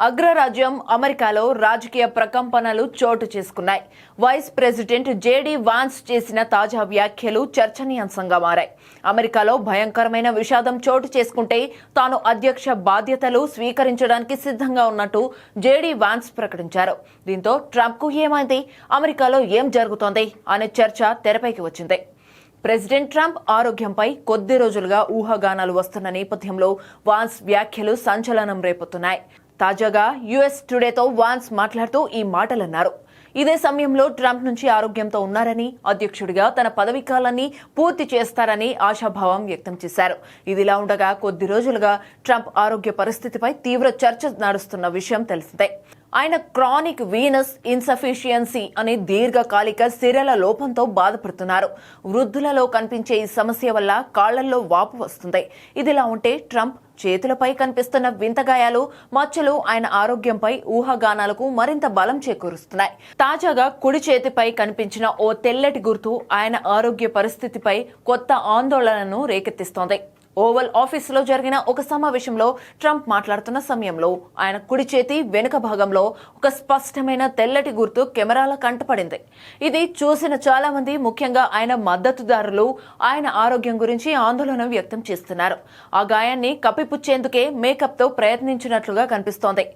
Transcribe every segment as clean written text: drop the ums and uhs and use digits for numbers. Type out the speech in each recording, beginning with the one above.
అగ్రరాజ్యం అమెరికాలో రాజకీయ ప్రకంపనలు చోటు చేసుకున్నాయి. వైస్ ప్రెసిడెంట్ జేడీ వాన్స్ చేసిన తాజా వ్యాఖ్యలు చర్చనీయాంశంగా మారాయి. అమెరికాలో భయంకరమైన విషాదం చోటు చేసుకుంటే తాను అధ్యక్ష బాధ్యతలు స్వీకరించడానికి సిద్ధంగా ఉన్నట్టు జేడీ వాన్స్ ప్రకటించారు. దీంతో ట్రంప్కు ఏమైంది, అమెరికాలో ఏం జరుగుతోంది అనే చర్చ తెరపైకి వచ్చింది. ప్రెసిడెంట్ ట్రంప్ ఆరోగ్యంపై కొద్ది రోజులుగా ఊహాగానాలు వస్తున్న నేపథ్యంలో వాన్స్ వ్యాఖ్యలు సంచలనం రేపుతున్నాయి. తాజాగా యుఎస్ టుడేతో వాన్స్ మాట్లాడుతూ ఈ మాటలన్నారు. ఇదే సమయంలో ట్రంప్ నుంచి ఆరోగ్యంతో ఉన్నారని, అధ్యక్షుడిగా తన పదవీకాలాన్ని పూర్తి చేస్తారని ఆశాభావం వ్యక్తం చేశారు. ఇదిలా ఉండగా కొద్ది రోజులుగా ట్రంప్ ఆరోగ్య పరిస్థితిపై తీవ్ర చర్చ నడుస్తున్న విషయం తెలిసిందే. ఆయన క్రానిక్ వీనస్ ఇన్సఫిషియన్సీ అనే దీర్ఘకాలిక సిరల లోపంతో బాధపడుతున్నారు. వృద్ధులలో కనిపించే ఈ సమస్య వల్ల కాళ్లల్లో వాపు వస్తుంది. ఇదిలా ఉంటే ట్రంప్ చేతులపై కనిపిస్తున్న వింతగాయాలు, మచ్చలు ఆయన ఆరోగ్యంపై ఊహాగానాలకు మరింత బలం చేకూరుస్తున్నాయి. తాజాగా కుడి చేతిపై కనిపించిన ఓ తెల్లటి గుర్తు ఆయన ఆరోగ్య పరిస్థితిపై కొత్త ఆందోళనను రేకెత్తిస్తోంది. ఓవల్ ఆఫీసులో జరిగిన ఒక సమావేశంలో ట్రంప్ మాట్లాడుతున్న సమయంలో ఆయన కుడి చేతి వెనుక భాగంలో ఒక స్పష్టమైన తెల్లటి గుర్తు కెమెరాల కంటపడింది. ఇది చూసిన చాలా మంది, ముఖ్యంగా ఆయన మద్దతుదారులు, ఆయన ఆరోగ్యం గురించి ఆందోళన వ్యక్తం చేస్తున్నారు. ఆ గాయాన్ని కప్పిపుచ్చేందుకే మేకప్తో ప్రయత్నించినట్లుగా కనిపిస్తోంది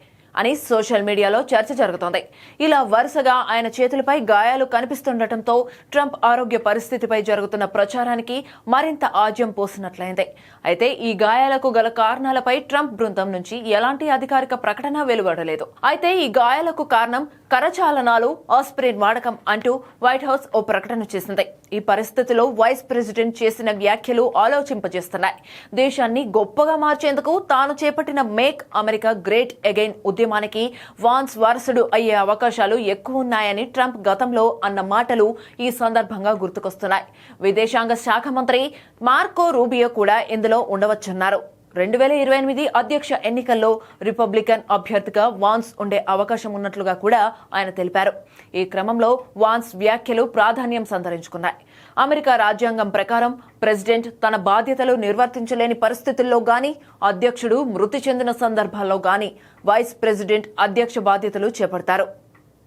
అని సోషల్ మీడియాలో చర్చ జరుగుతోంది. ఇలా వరుసగా ఆయన చేతులపై గాయాలు కనిపిస్తుండటంతో ట్రంప్ ఆరోగ్య పరిస్థితిపై జరుగుతున్న ప్రచారానికి మరింత ఆజ్యం పోసినట్లయింది. అయితే ఈ గాయాలకు గల కారణాలపై ట్రంప్ బృందం నుంచి ఎలాంటి అధికారిక ప్రకటన వెలువడలేదు. అయితే ఈ గాయాలకు కారణం కరచాలనాలు, ఆస్పిరిన్ వాడకం అంటూ వైట్ హౌస్ ఓ ప్రకటన చేసింది. ఈ పరిస్థితిలో వైస్ ప్రెసిడెంట్ చేసిన వ్యాఖ్యలు ఆలోచింపజేస్తున్నాయి. దేశాన్ని గొప్పగా మార్చేందుకు తాను చేపట్టిన మేక్ అమెరికా గ్రేట్ అగైన్ ఉద్యమానికి వాన్స్ వారసుడు అయ్యే అవకాశాలు ఎక్కువ ఉన్నాయని ట్రంప్ గతంలో అన్న మాటలు ఈ సందర్భంగా గుర్తుకొస్తున్నాయి. విదేశాంగ శాఖ మంత్రి మార్కో రూబియో కూడా ఇందులో ఉండవచ్చన్నారు. 2028 అధ్యక్ష ఎన్నికల్లో రిపబ్లికన్ అభ్యర్థిగా వాన్స్ ఉండే అవకాశం ఉన్నట్లుగా కూడా ఆయన తెలిపారు. ఈ క్రమంలో వాన్స్ వ్యాఖ్యలు ప్రాధాన్యం సంతరించుకున్నాయి. అమెరికా రాజ్యాంగం ప్రకారం ప్రెసిడెంట్ తన బాధ్యతలు నిర్వర్తించలేని పరిస్థితుల్లో గానీ, అధ్యక్షుడు మృతి చెందిన సందర్భాల్లో గానీ వైస్ ప్రెసిడెంట్ అధ్యక్ష బాధ్యతలు చేపడతారు.